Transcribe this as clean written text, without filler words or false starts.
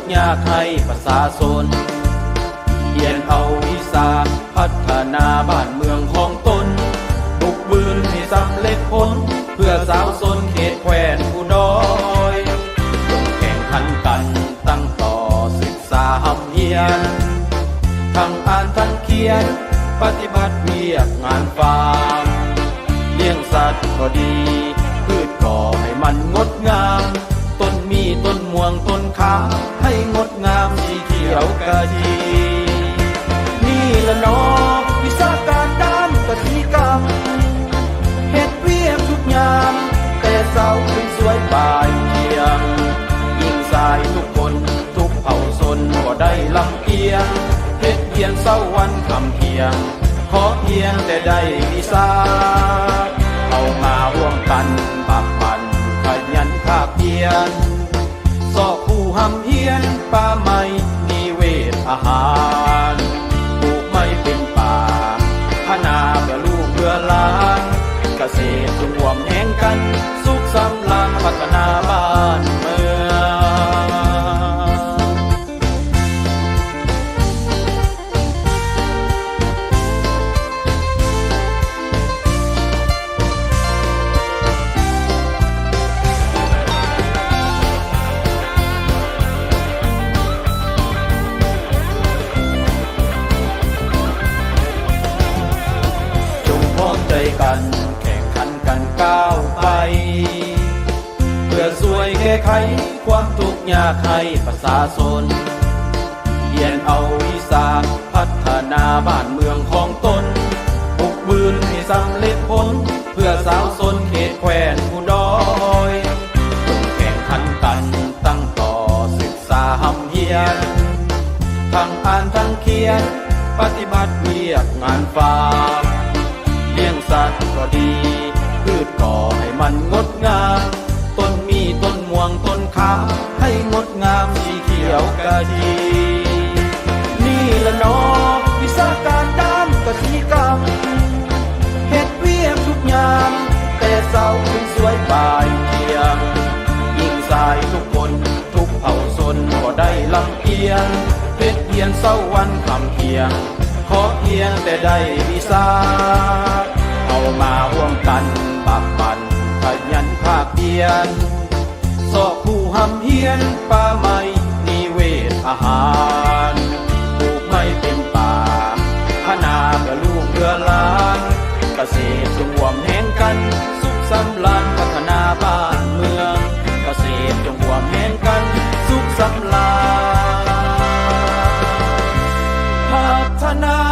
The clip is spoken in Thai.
ข์ยากให้ประชาชนเรียนเอาวิชาพัฒนาบ้านเมืองของตนบุกบืนให้สำเร็จผลเพื่อสาวชนเขตแคว้นอุดรต้องแข่งขันกันตั้งต่อศึกษาหำเฮียนทั้งอ่านทั้งเขียนปฏิบัติเวียกงานฟาร์มเลี้ยงสัตว์ก็ดีพืชก่อให้มันงดงามต้นมีต้นม่วงต้นขาให้งดงามสีเขียวกะดีนี่ละเนาะวิชาการด้านกสิกรรมเฮ็ดเวียกทุกยามแต่เช้าถึงสวยบ่ายเที่ยงยิ่งสายทุกคนทุกเผ่าชนก็ได้ลำเอียงเฮ็ดเพียงเช้าวันคำเพียงขอเพียงแต่ได้วิชาเอามาร่วมกันบักบันขยันภาคเพียรสอบผู้หำเฮียนป่าไม้นิเวศอาหารปลูกไม้เป็นป่าพนาเพื่อลูกเพื่อหลานเกษตรรวมแห่งกันสุขสำราญพัฒนาบ้านเมืองกันแข่งขันกันก้าวไปเพื่อช่วยแก้ไขความทุกข์ยากให้ประชาชนเรียนเอาวิชาพัฒนาบ้านเมืองของตนบุกบืนให้สำเร็จผลเพื่อสาวชนเขตแคว้นอุดรต้องแข่งขันกันตั้งต่อศึกษาหำเฮียนทั้งอ่านทั้งเขียนปฏิบัติเวียกงานฟาร์มเลี้ยงสัตว์ก็ดีพืชก่อให้มันงดงามต้นมีต้นม่วงต้นขาให้งดงามสีเขียวกะดีนี่ละเนาะวิชาการด้านกสิกรรมเฮ็ดเวียกทุกยามแต่เช้าถึงสวยบ่ายเที่ยงยิ่งสายทุกคนทุกเผ่าชนก็ได้ลำเอียงเฮ็ดเพียงเช้าวันคำเพียงขอเพียงแต่ได้วิชาเอามาร่วมกันบักบันขยันภาคเพียรสอบผู้หำเฮียนป่าไม้นิเวศอาหารปลูกไม้เป็นป่าพนาเพื่อลูกเพื่อหลานเกษตรรวมแห่งกันสุขสำราญพัฒนาบ้านเมืองเกษตรรวมแห่งกันสุขสำราญพัฒนา